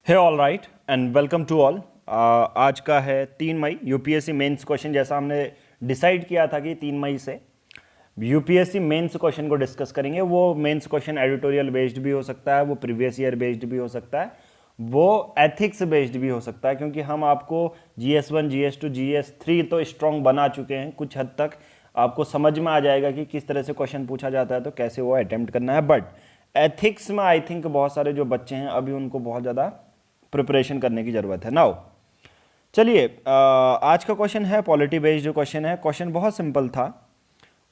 Hey all right and welcome to all. आज का है 3 मई यूपीएससी मेंस क्वेश्चन। जैसा हमने डिसाइड किया था कि 3 मई से यूपीएससी मेंस क्वेश्चन को डिस्कस करेंगे। वो मेंस क्वेश्चन एडिटोरियल बेस्ड भी हो सकता है, वो प्रीवियस ईयर बेस्ड भी हो सकता है, वो एथिक्स बेस्ड भी हो सकता है, क्योंकि हम आपको GS1 GS2 GS3 तो स्ट्रॉन्ग बना चुके हैं। कुछ हद तक आपको समझ में आ जाएगा कि किस तरह से क्वेश्चन पूछा जाता है, तो कैसे वो अटेम्प्ट करना है। बट एथिक्स में आई थिंक बहुत सारे जो बच्चे हैं अभी उनको बहुत ज़्यादा प्रिपरेशन करने की ज़रूरत है। नाउ चलिए, आज का क्वेश्चन है पॉलिटी बेस्ड जो क्वेश्चन है। क्वेश्चन बहुत सिंपल था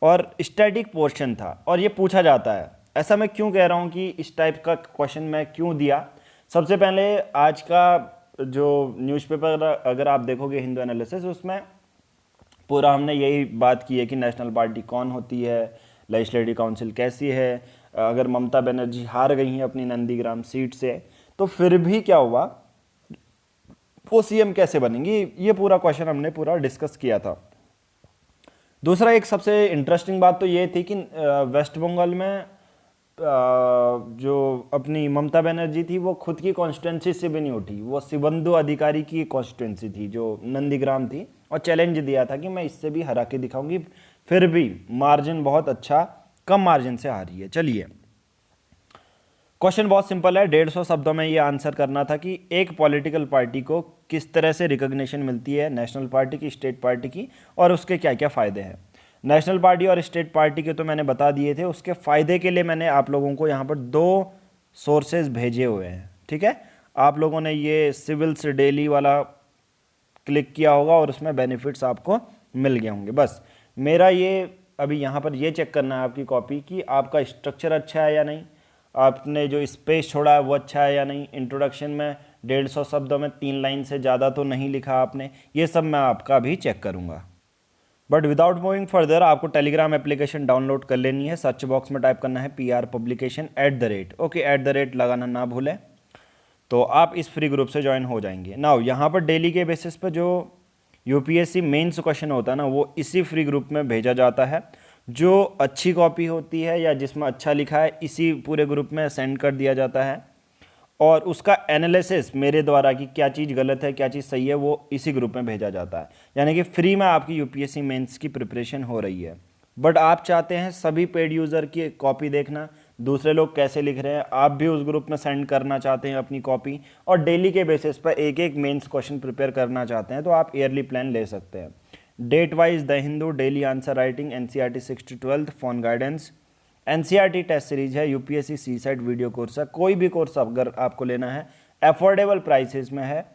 और स्टैटिक पोर्शन था और ये पूछा जाता है। ऐसा मैं क्यों कह रहा हूँ कि इस टाइप का क्वेश्चन मैं क्यों दिया। सबसे पहले आज का जो न्यूज़पेपर अगर आप देखोगे हिंदू एनालिसिस, उसमें पूरा हमने यही बात की है कि नेशनल पार्टी कौन होती है, लेजिस्लेटिव काउंसिल कैसी है, अगर ममता बनर्जी हार गई हैं अपनी नंदीग्राम सीट से तो फिर भी क्या हुआ, वो सीएम कैसे बनेंगी, ये पूरा क्वेश्चन हमने पूरा डिस्कस किया था। दूसरा एक सबसे इंटरेस्टिंग बात तो ये थी कि वेस्ट बंगाल में जो अपनी ममता बनर्जी थी वो खुद की कॉन्स्टिट्यूंसी से भी नहीं उठी। वो शिवंदु अधिकारी की कॉन्स्टिट्यूंसी थी जो नंदीग्राम थी, और चैलेंज दिया था कि मैं इससे भी हरा के दिखाऊंगी। फिर भी मार्जिन बहुत अच्छा, कम मार्जिन से हारी है। चलिए, क्वेश्चन बहुत सिंपल है। 150 शब्दों में ये आंसर करना था कि एक पॉलिटिकल पार्टी को किस तरह से रिकॉग्निशन मिलती है, नेशनल पार्टी की, स्टेट पार्टी की, और उसके क्या क्या फ़ायदे हैं। नेशनल पार्टी और स्टेट पार्टी के तो मैंने बता दिए थे। उसके फ़ायदे के लिए मैंने आप लोगों को यहाँ पर 2 सोर्सेज भेजे हुए हैं। ठीक है, आप लोगों ने ये सिविल्स डेली वाला क्लिक किया होगा और उसमें बेनिफिट्स आपको मिल गए होंगे। बस मेरा ये अभी यहाँ पर ये चेक करना है आपकी कॉपी कि आपका स्ट्रक्चर अच्छा है या नहीं, आपने जो स्पेस छोड़ा है वो अच्छा है या नहीं, इंट्रोडक्शन में 150 शब्दों में 3 लाइन से ज़्यादा तो नहीं लिखा आपने। ये सब मैं आपका भी चेक करूँगा। बट विदाउट मूविंग फर्दर आपको टेलीग्राम एप्लीकेशन डाउनलोड कर लेनी है। सर्च बॉक्स में टाइप करना है PR पब्लिकेशन @ ओके, @ लगाना ना भूलें, तो आप इस फ्री ग्रुप से ज्वाइन हो जाएंगे। नाउ यहाँ पर डेली के बेसिस पर जो यूपीएससी मेंस क्वेश्चन होता है ना, वो इसी फ्री ग्रुप में भेजा जाता है। जो अच्छी कॉपी होती है या जिसमें अच्छा लिखा है, इसी पूरे ग्रुप में सेंड कर दिया जाता है, और उसका एनालिसिस मेरे द्वारा कि क्या चीज़ गलत है क्या चीज़ सही है वो इसी ग्रुप में भेजा जाता है। यानी कि फ्री में आपकी यूपीएससी मेंस की प्रिपरेशन हो रही है। बट आप चाहते हैं सभी पेड यूज़र की कॉपी देखना, दूसरे लोग कैसे लिख रहे हैं, आप भी उस ग्रुप में सेंड करना चाहते हैं अपनी कॉपी, और डेली के बेसिस पर एक एक मेंस क्वेश्चन प्रिपेयर करना चाहते हैं, तो आप ईयरली प्लान ले सकते हैं। Date wise the Hindu, daily answer writing, NCERT 6 to 12 phone guidance, NCERT test series है, यूपीएससी CSAT वीडियो कोर्स है। कोई भी कोर्स अगर आपको लेना है अफोर्डेबल प्राइसेस में है।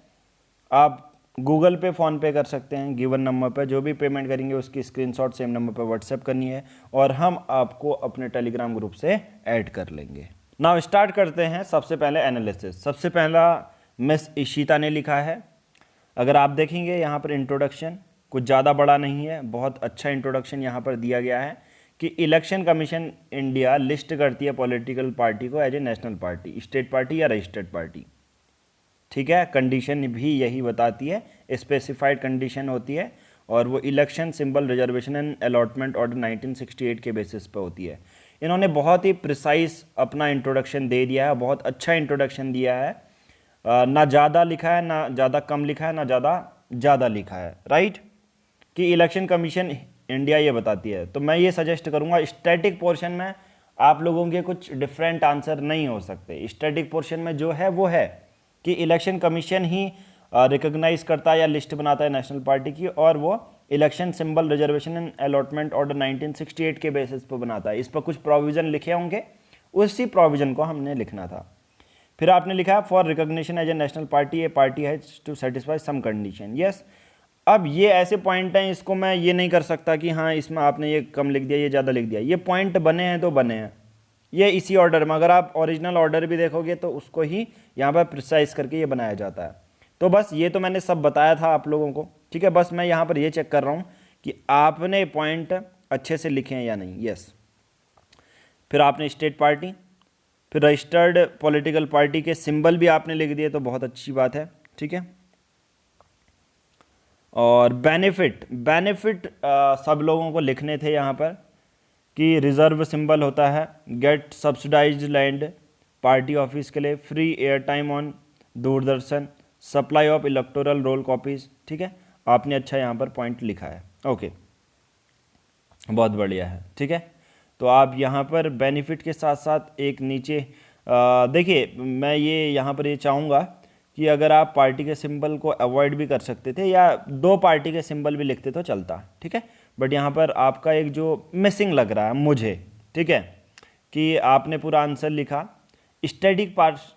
आप गूगल पे, फ़ोन पे कर सकते हैं गिवन नंबर पर। जो भी पेमेंट करेंगे उसकी स्क्रीनशॉट सेम नंबर पर व्हाट्सएप करनी है और हम आपको अपने टेलीग्राम ग्रुप से ऐड कर लेंगे। नाउ स्टार्ट करते हैं। सबसे पहले एनालिसिस। सबसे पहला मिस इशिता ने लिखा है। अगर आप देखेंगे यहाँ पर इंट्रोडक्शन कुछ ज़्यादा बड़ा नहीं है, बहुत अच्छा इंट्रोडक्शन यहाँ पर दिया गया है कि इलेक्शन कमीशन इंडिया लिस्ट करती है पॉलिटिकल पार्टी को as a national party, state party या रजिस्टर्ड पार्टी। ठीक है, कंडीशन भी यही बताती है, स्पेसिफाइड कंडीशन होती है, और वो election symbol reservation and allotment order 1968 के बेसिस पे होती है। इन्होंने बहुत ही प्रिसाइज अपना इंट्रोडक्शन दे दिया है, बहुत अच्छा इंट्रोडक्शन दिया है। ना ज़्यादा लिखा है, ना ज़्यादा कम लिखा है, ना ज़्यादा लिखा है, राइट। कि इलेक्शन कमीशन इंडिया ये बताती है। तो मैं ये सजेस्ट करूँगा, स्टैटिक पोर्शन में आप लोगों के कुछ डिफरेंट आंसर नहीं हो सकते। स्टैटिक पोर्शन में जो है वो है कि इलेक्शन कमीशन ही रिकॉग्नाइज करता है या लिस्ट बनाता है नेशनल पार्टी की, और वो election symbol reservation and allotment order 1968 के बेसिस पर बनाता है। इस पर कुछ प्रोविज़न लिखे होंगे, उसी प्रोविज़न को हमने लिखना था। फिर आपने लिखा for recognition as a national party a party has to satisfy some condition. Yes, अब ये ऐसे पॉइंट हैं, इसको मैं ये नहीं कर सकता कि हाँ इसमें आपने ये कम लिख दिया, ये ज़्यादा लिख दिया। ये पॉइंट बने हैं तो बने हैं, ये इसी ऑर्डर में। अगर आप ओरिजिनल ऑर्डर भी देखोगे तो उसको ही यहाँ पर प्रिसाइज करके ये बनाया जाता है। तो बस ये तो मैंने सब बताया था आप लोगों को। ठीक है, बस मैं यहाँ पर ये चेक कर रहा हूँ कि आपने पॉइंट अच्छे से लिखे हैं या नहीं। यस, फिर आपने स्टेट पार्टी, फिर रजिस्टर्ड पॉलिटिकल पार्टी के सिंबल भी आपने लिख दिए, तो बहुत अच्छी बात है। ठीक है, और बेनिफिट सब लोगों को लिखने थे यहाँ पर कि रिजर्व सिंबल होता है, get subsidized land party office के लिए, free air time on Doordarshan, supply of electoral roll copies, ठीक है, आपने अच्छा यहाँ पर पॉइंट लिखा है, ओके, बहुत बढ़िया है, ठीक है। तो आप यहाँ पर बेनिफिट के साथ साथ एक नीचे देखिए, मैं ये यहाँ पर ये चाहूँगा कि अगर आप पार्टी के सिंबल को अवॉइड भी कर सकते थे या दो पार्टी के सिंबल भी लिखते तो चलता, ठीक है, बट यहाँ पर आपका एक जो मिसिंग लग रहा है मुझे, ठीक है, कि आपने पूरा आंसर लिखा, स्टैटिक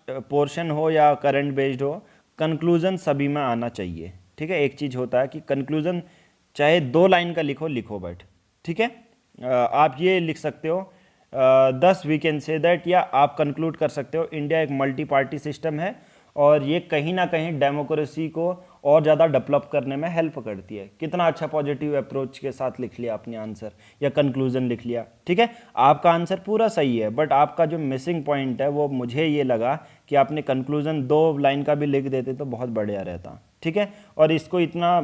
पोर्शन हो या करंट बेस्ड हो, कंक्लूजन सभी में आना चाहिए, ठीक है। एक चीज़ होता है कि कंक्लूजन चाहे 2 लाइन का लिखो बट, ठीक है, आप ये लिख सकते हो 10 वी कैन से दैट, या आप कंक्लूड कर सकते हो इंडिया एक मल्टी पार्टी सिस्टम है और ये कहीं ना कहीं डेमोक्रेसी को और ज़्यादा डेवलप करने में हेल्प करती है। कितना अच्छा पॉजिटिव अप्रोच के साथ लिख लिया आपने आंसर या कंक्लूजन लिख लिया, ठीक है, आपका आंसर पूरा सही है, बट आपका जो मिसिंग पॉइंट है वो मुझे ये लगा कि आपने कंक्लूजन 2 लाइन का भी लिख देते तो बहुत बढ़िया रहता, ठीक है, और इसको इतना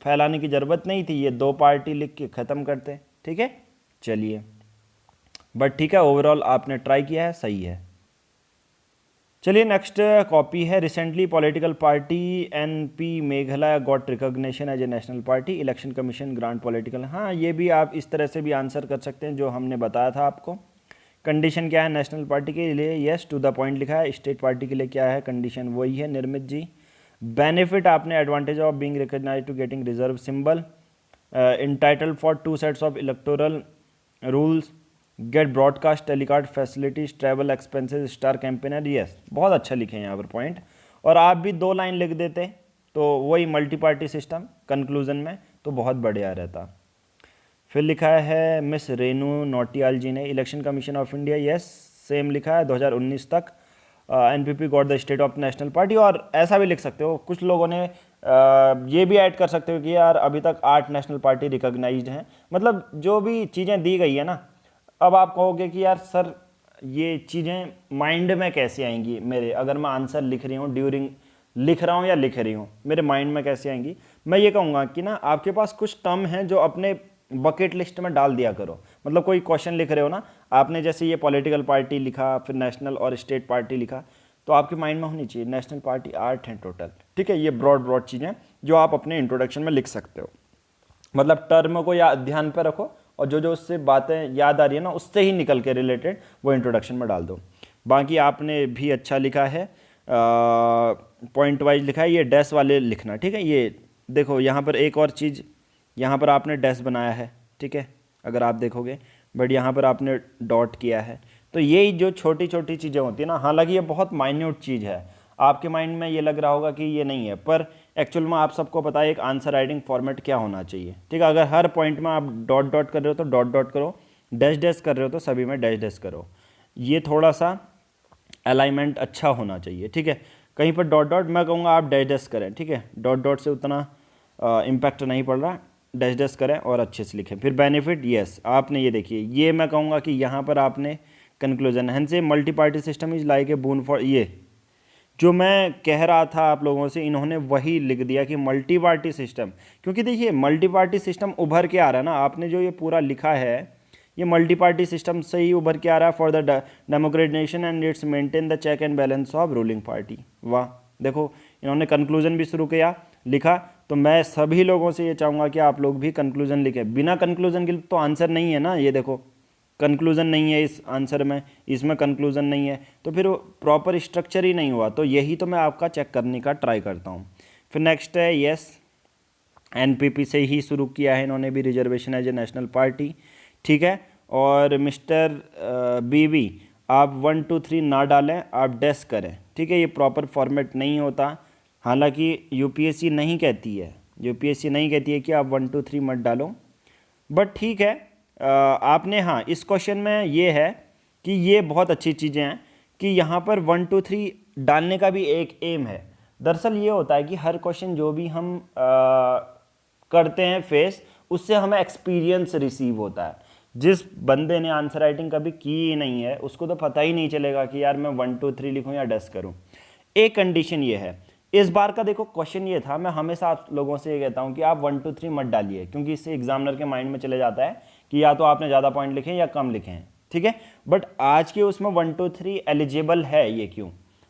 फैलाने की ज़रूरत नहीं थी, ये 2 पार्टी लिख के ख़त्म करते, ठीक है। चलिए, बट ठीक है, ओवरऑल आपने ट्राई किया है, सही है। चलिए नेक्स्ट कॉपी है, recently political party NP Meghalaya got recognition as a national party, election commission grant political, हाँ ये भी आप इस तरह से भी आंसर कर सकते हैं जो हमने बताया था आपको। कंडीशन क्या है नेशनल पार्टी के लिए, यस टू द पॉइंट लिखा है, स्टेट पार्टी के लिए क्या है कंडीशन, वही है निर्मित जी। बेनिफिट आपने advantage of being recognize to getting reserve symbol, entitle for 2 sets of electoral rules, get broadcast telecast facilities, travel expenses, star campaigner, yes बहुत अच्छा लिखे हैं यहाँ पर पॉइंट, और आप भी 2 लाइन लिख देते तो वही मल्टी पार्टी सिस्टम कंक्लूजन में तो बहुत बढ़िया रहता। फिर लिखा है मिस रेनू नोटियाल जी ने, election commission of India, yes same लिखा है 2019 तक, NPP got the state of national party, और ऐसा भी लिख सकते हो, कुछ लोगों ने ये भी ऐड कर सकते हो कि यार अभी तक 8 नेशनल पार्टी रिकॉग्नाइज्ड हैं, मतलब जो भी चीज़ें दी गई है ना, अब आप कहोगे कि यार सर ये चीज़ें माइंड में कैसे आएंगी मेरे, अगर मैं आंसर लिख रही हूँ ड्यूरिंग लिख रहा हूँ या लिख रही हूँ, मेरे माइंड में कैसे आएंगी। मैं ये कहूँगा कि ना आपके पास कुछ टर्म हैं जो अपने बकेट लिस्ट में डाल दिया करो, मतलब कोई क्वेश्चन लिख रहे हो ना आपने, जैसे ये पॉलिटिकल पार्टी लिखा, फिर नेशनल और स्टेट पार्टी लिखा, तो आपके माइंड में होनी चाहिए नेशनल पार्टी 8 हैं टोटल, ठीक है, ये ब्रॉड चीज़ें जो आप अपने इंट्रोडक्शन में लिख सकते हो, मतलब टर्म को या ध्यान पर रखो और जो जो उससे बातें याद आ रही है ना उससे ही निकल के रिलेटेड वो इंट्रोडक्शन में डाल दो। बाकी आपने भी अच्छा लिखा है, पॉइंट वाइज लिखा है, ये डैश वाले लिखना, ठीक है। ये देखो यहाँ पर एक और चीज़, यहाँ पर आपने डैश बनाया है, ठीक है, अगर आप देखोगे, बट यहाँ पर आपने डॉट किया है, तो यही जो छोटी छोटी चीज़ें होती है ना, हालांकि ये बहुत माइन्यूट चीज़ है, आपके माइंड में ये लग रहा होगा कि ये नहीं है, पर एक्चुअल में आप सबको पता है एक आंसर राइटिंग फॉर्मेट क्या होना चाहिए, ठीक है। अगर हर पॉइंट में आप डॉट डॉट कर रहे हो तो डॉट डॉट करो, डैश डैश कर रहे हो तो सभी में डैश डैश करो, ये थोड़ा सा अलाइनमेंट अच्छा होना चाहिए, ठीक है। कहीं पर डॉट डॉट मैं कहूँगा आप डैश डैश करें, ठीक है, डॉट डॉट से उतना इम्पैक्ट नहीं पड़ रहा, डैश डैश करें और अच्छे से लिखें। फिर बेनिफिट, यस आपने ये देखिए, ये मैं कहूँगा कि यहाँ पर आपने conclusion hence a multi party system is like a boon for, ये जो मैं कह रहा था आप लोगों से, इन्होंने वही लिख दिया कि मल्टी पार्टी सिस्टम, क्योंकि देखिए मल्टी पार्टी सिस्टम उभर के आ रहा है ना, आपने जो ये पूरा लिखा है ये मल्टी पार्टी सिस्टम से ही उभर के आ रहा है, for the democratization and it's maintain the check and balance of ruling party. वाह, देखो इन्होंने कंक्लूजन भी शुरू किया लिखा, तो मैं सभी लोगों से ये चाहूँगा कि आप लोग भी कंक्लूजन लिखें, बिना कंक्लूजन के तो आंसर नहीं है ना, ये देखो कंक्लूजन नहीं है इस आंसर में, इसमें कंक्लूजन नहीं है, तो फिर प्रॉपर स्ट्रक्चर ही नहीं हुआ, तो यही तो मैं आपका चेक करने का ट्राई करता हूँ। फिर नेक्स्ट है यस, एनपीपी से ही शुरू किया है इन्होंने भी, reservation as a national party, ठीक है। और मिस्टर बीबी आप 1 2 3 ना डालें, आप डैश करें, ठीक है, ये प्रॉपर फॉर्मेट नहीं होता, हालांकि यूपीएससी नहीं कहती है, यूपीएससी नहीं कहती है कि आप 1 2 3 मत डालो, बट ठीक है, आपने हाँ इस क्वेश्चन में ये है कि ये बहुत अच्छी चीज़ें हैं कि यहाँ पर 1 2 3 डालने का भी एक एम है। दरअसल ये होता है कि हर क्वेश्चन जो भी हम करते हैं फेस, उससे हमें एक्सपीरियंस रिसीव होता है। जिस बंदे ने आंसर राइटिंग कभी की ही नहीं है उसको तो पता ही नहीं चलेगा कि यार मैं 1 2 3 लिखूँ या डैश करूँ। एक कंडीशन ये है, इस बार का देखो क्वेश्चन ये था, मैं हमेशा आप लोगों से ये कहता हूँ कि आप 1 2 3 मत डालिए, क्योंकि इससे एग्जामिनर के माइंड में चले जाता है कि या तो आपने ज़्यादा पॉइंट लिखे हैं या कम लिखे हैं, ठीक है। बट आज के उसमें 1 2 3 एलिजिबल है, ये क्यों,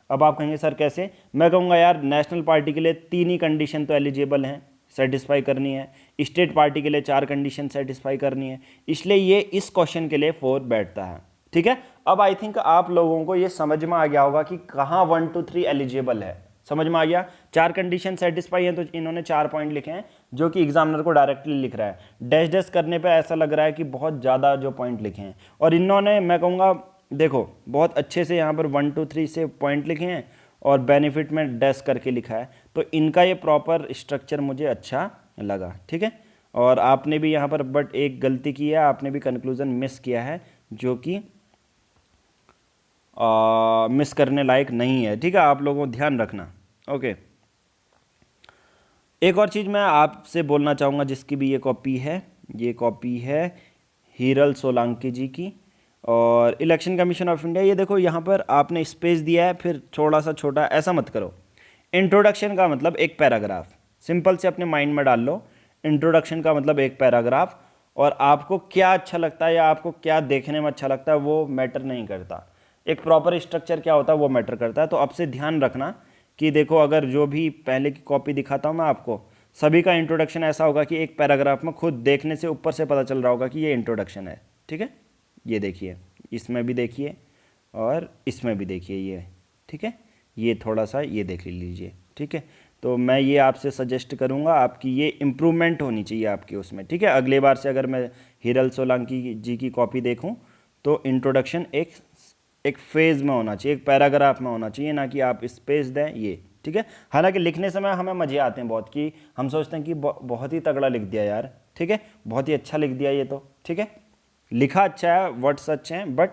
अब आप कहेंगे सर कैसे, मैं कहूँगा यार नेशनल पार्टी के लिए 3 ही कंडीशन तो एलिजिबल हैं, सेटिस्फाई करनी है, स्टेट पार्टी के लिए 4 कंडीशन सेटिस्फाई करनी है, इसलिए ये इस क्वेश्चन के लिए 4 बैठता है। ठीक है, अब आई थिंक आप लोगों को ये समझ में आ गया होगा कि कहाँ 1 2 3 एलिजिबल है, समझ में आ गया। 4 कंडीशन सेटिस्फाई हैं तो इन्होंने 4 पॉइंट लिखे हैं जो कि एग्जामिनर को डायरेक्टली लिख रहा है, डैश डैश करने पे ऐसा लग रहा है कि बहुत ज़्यादा जो पॉइंट लिखे हैं, और इन्होंने मैं कहूँगा देखो बहुत अच्छे से यहाँ पर 1 2 3 से पॉइंट लिखे हैं और बेनिफिट में डैश करके लिखा है, तो इनका ये प्रॉपर स्ट्रक्चर मुझे अच्छा लगा। ठीक है, और आपने भी यहाँ पर बट एक गलती की है, आपने भी कंक्लूजन मिस किया है जो कि मिस करने लायक नहीं है। ठीक है, आप लोगों को ध्यान रखना। ओके, एक और चीज़ मैं आपसे बोलना चाहूँगा, जिसकी भी ये कॉपी है, ये कॉपी है हीरल सोलंकी जी की और इलेक्शन कमीशन ऑफ इंडिया। ये देखो यहाँ पर आपने स्पेस दिया है, फिर थोड़ा सा छोटा, ऐसा मत करो। इंट्रोडक्शन का मतलब एक पैराग्राफ, सिंपल से अपने माइंड में डाल लो, इंट्रोडक्शन का मतलब एक पैराग्राफ, और आपको क्या अच्छा लगता है या आपको क्या देखने में अच्छा लगता है वो मैटर नहीं करता, एक प्रॉपर स्ट्रक्चर क्या होता है वो मैटर करता है। तो अब से ध्यान रखना कि देखो अगर जो भी पहले की कॉपी दिखाता हूँ मैं आपको, सभी का इंट्रोडक्शन ऐसा होगा कि एक पैराग्राफ में खुद देखने से ऊपर से पता चल रहा होगा कि ये इंट्रोडक्शन है। ठीक है, ये देखिए, इसमें भी देखिए और इसमें भी देखिए ये। ठीक है, ये थोड़ा सा ये देख लीजिए। ठीक है, तो मैं ये आपसे सजेस्ट करूँगा, आपकी ये इम्प्रूवमेंट होनी चाहिए आपकी उसमें। ठीक है, अगले बार से अगर मैं हीरल सोलंकी जी की कॉपी देखूँ तो इंट्रोडक्शन एक फेज़ में होना चाहिए, एक पैराग्राफ में होना चाहिए, ना कि आप स्पेस दें ये। ठीक है, हालांकि लिखने समय हमें मज़े आते हैं बहुत, कि हम सोचते हैं कि बहुत ही तगड़ा लिख दिया यार। ठीक है, बहुत ही अच्छा लिख दिया ये तो। ठीक है, लिखा अच्छा है, वर्ड्स अच्छे हैं, बट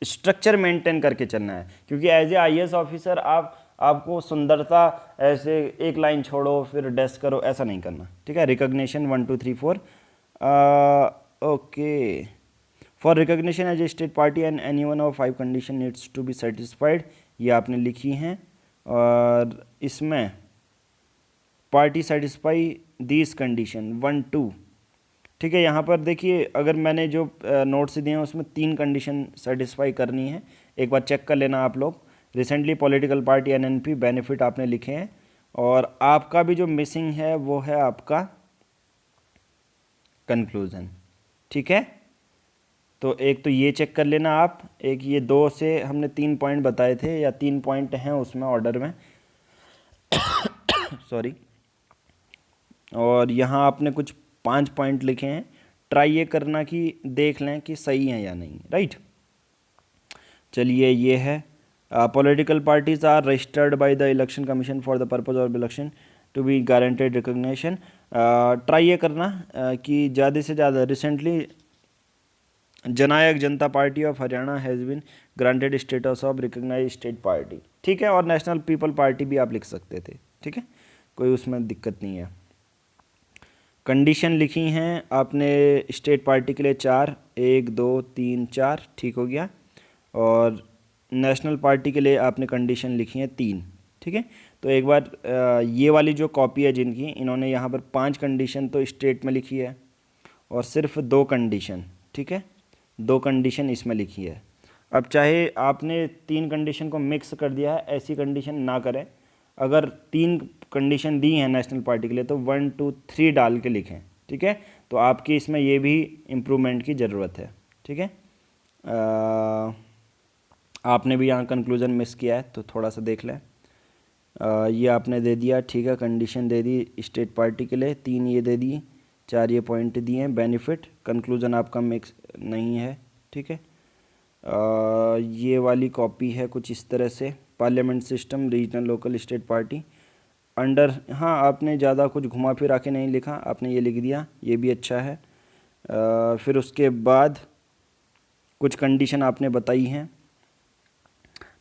स्ट्रक्चर मेंटेन करके चलना है, क्योंकि एज ए आईएएस ऑफिसर आपको सुंदरता ऐसे एक लाइन छोड़ो फिर डैश करो, ऐसा नहीं करना। ठीक है, recognition 1 2 3 4 okay, for recognition as a state party and any one of 5 condition needs to be satisfied, ये आपने लिखी हैं। और इसमें पार्टी सेटिस्फाई दिस कंडीशन 1 2। ठीक है, यहाँ पर देखिए अगर मैंने जो नोट्स दिए हैं उसमें 3 कंडीशन सेटिस्फाई करनी है, एक बार चेक कर लेना आप लोग। Recently political party NNP benefit आपने लिखे हैं, और आपका भी जो मिसिंग है वो है आपका कंक्लूजन। ठीक है, तो एक तो ये चेक कर लेना आप, एक ये 2 से हमने 3 पॉइंट बताए थे, या 3 पॉइंट हैं उसमें ऑर्डर में सॉरी, और यहाँ आपने कुछ 5 पॉइंट लिखे हैं, ट्राई ये करना कि देख लें कि सही है या नहीं। राइट, चलिए ये है political parties are registered by the election commission for the purpose of election to be guaranteed recognition. Try ये करना कि ज़्यादा से ज़्यादा recently Jannayak Janta Party of Haryana has been granted status of recognize state party. ठीक है, और नेशनल पीपल पार्टी भी आप लिख सकते थे। ठीक है, कोई उसमें दिक्कत नहीं है। कंडीशन लिखी हैं आपने स्टेट पार्टी के लिए 4, 1 2 3 4, ठीक हो गया, और नेशनल पार्टी के लिए आपने कंडीशन लिखी है 3। ठीक है, तो एक बार ये वाली जो कॉपी है जिनकी, इन्होंने यहाँ पर 5 कंडीशन तो स्टेट में लिखी है और सिर्फ 2 कंडीशन, ठीक है, 2 कंडीशन इसमें लिखी है। अब चाहे आपने 3 कंडीशन को मिक्स कर दिया है, ऐसी कंडीशन ना करें। अगर 3 कंडीशन दी हैं नेशनल पार्टी के लिए तो 1 2 3 डाल के लिखें। ठीक है, तो आपकी इसमें ये भी इम्प्रूवमेंट की ज़रूरत है। ठीक है, आपने भी यहाँ कंक्लूजन मिस किया है तो थोड़ा सा देख लें। ये आपने दे दिया, ठीक है, कंडीशन दे दी स्टेट पार्टी के लिए, 3 ये दे दी, 4 ये पॉइंट दिए हैं, बेनिफिट, कंक्लूजन आपका मिक्स नहीं है। ठीक है, ये वाली कॉपी है कुछ इस तरह से, parliament system regional local state party under, हाँ आपने ज़्यादा कुछ घुमा फिरा के नहीं लिखा, आपने ये लिख दिया, ये भी अच्छा है। फिर उसके बाद कुछ कंडीशन आपने बताई हैं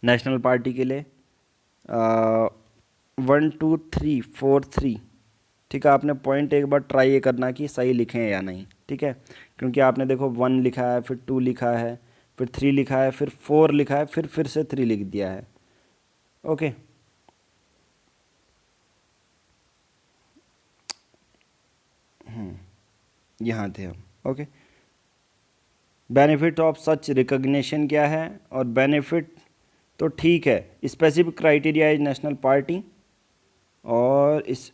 नेशनल पार्टी के लिए, 1 2 3 4 3। ठीक है, आपने पॉइंट एक बार ट्राई ये करना कि सही लिखे हैं या नहीं। ठीक है, क्योंकि आपने देखो 1 लिखा है, फिर 2 लिखा है, फिर 3 लिखा है, फिर 4 लिखा है, फिर से 3 लिख दिया है। ओके, यहाँ थे हम। Okay, benefit of such recognition क्या है, और बेनिफिट तो ठीक है, specific criteria is national party, और इस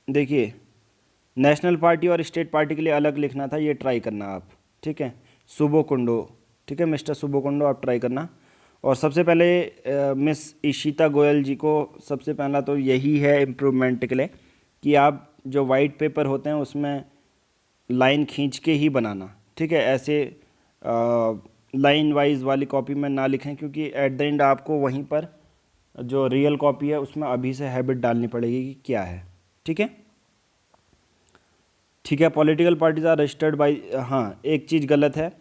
देखिए नेशनल पार्टी और स्टेट पार्टी के लिए अलग लिखना था, ये ट्राई करना आप, ठीक है। सुबो कुंडो, ठीक है, मिस्टर सुबो कुंडो आप ट्राई करना। और सबसे पहले मिस इशिता गोयल जी को सबसे पहला तो यही है इम्प्रूवमेंट के लिए कि आप जो वाइट पेपर होते हैं उसमें लाइन खींच के ही बनाना, ठीक है। ऐसे लाइन वाइज वाली कॉपी में ना लिखें, क्योंकि एट द एंड आपको वहीं पर जो रियल कॉपी है उसमें अभी से हैबिट डालनी पड़ेगी कि क्या है, ठीक है। ठीक है, political parties are registered by, हाँ एक चीज़ गलत है,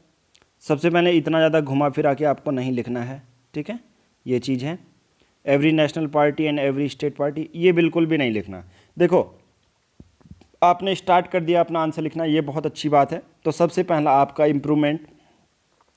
सबसे पहले इतना ज़्यादा घुमा फिरा के आपको नहीं लिखना है, ठीक है, ये चीज़ है। Every national party and every state party, ये बिल्कुल भी नहीं लिखना। देखो आपने स्टार्ट कर दिया अपना आंसर लिखना, ये बहुत अच्छी बात है। तो सबसे पहला आपका इम्प्रूवमेंट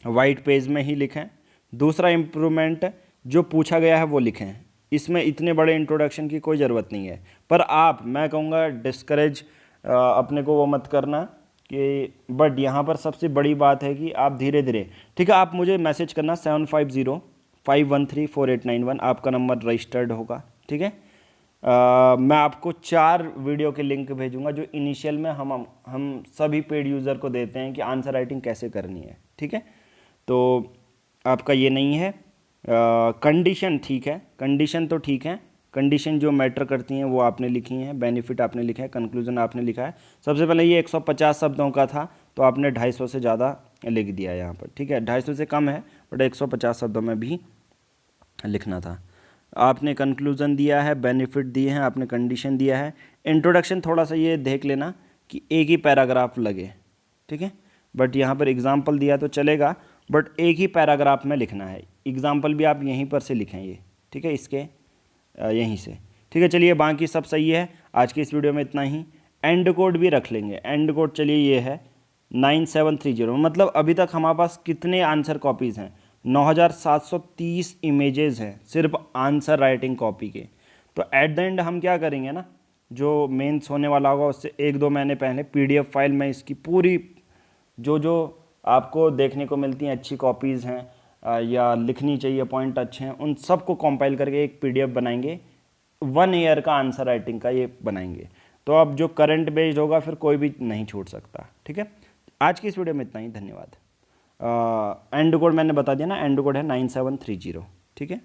वाइट पेज में ही लिखें। दूसरा इम्प्रूवमेंट जो पूछा गया है वो लिखें, इसमें इतने बड़े इंट्रोडक्शन की कोई ज़रूरत नहीं है। पर आप, मैं कहूँगा डिस्करेज अपने को वो मत करना कि, बट यहाँ पर सबसे बड़ी बात है कि आप धीरे धीरे, ठीक है, आप मुझे मैसेज करना 7505134891, आपका नंबर रजिस्टर्ड होगा, ठीक है। मैं आपको 4 वीडियो के लिंक भेजूंगा जो इनिशियल में हम सभी पेड यूज़र को देते हैं कि आंसर राइटिंग कैसे करनी है, ठीक है। तो आपका ये नहीं है। कंडीशन ठीक है, कंडीशन तो ठीक है, कंडीशन जो मैटर करती हैं वो आपने लिखी हैं, बेनिफिट आपने लिखा है, कंक्लूजन आपने लिखा है। सबसे पहले ये 150 शब्दों का था तो आपने 250 से ज़्यादा लिख दिया यहाँ पर, ठीक है। 250 से कम है बट 150 शब्दों में भी लिखना था। आपने कंक्लूजन दिया है, बेनिफिट दिए हैं, आपने कंडीशन दिया है। इंट्रोडक्शन थोड़ा सा ये देख लेना कि एक ही पैराग्राफ लगे, ठीक है, बट यहाँ पर एग्जाम्पल दिया तो चलेगा, बट एक ही पैराग्राफ में लिखना है। एग्जाम्पल भी आप यहीं पर से लिखेंगे, ठीक है, इसके यहीं से, ठीक है। चलिए बाकी सब सही है। आज की इस वीडियो में इतना ही। एंड कोड भी रख लेंगे। एंड कोड चलिए ये है 9730, मतलब अभी तक हमारे पास कितने आंसर कॉपीज़ हैं, 9730 इमेजेस हैं सिर्फ आंसर राइटिंग कॉपी के। तो एट द एंड हम क्या करेंगे ना, जो मेंस होने वाला होगा उससे 1-2 महीने पहले पीडीएफ फाइल में इसकी पूरी जो आपको देखने को मिलती हैं अच्छी कॉपीज़ हैं या लिखनी चाहिए पॉइंट अच्छे हैं, उन सबको कंपाइल करके एक पीडीएफ बनाएंगे। 1 ईयर का आंसर राइटिंग का ये बनाएंगे। तो अब जो करंट बेस्ड होगा फिर कोई भी नहीं छूट सकता, ठीक है। आज की इस वीडियो में इतना ही, धन्यवाद। एंड कोड मैंने बता दिया ना, एंड कोड है 9730, ठीक है।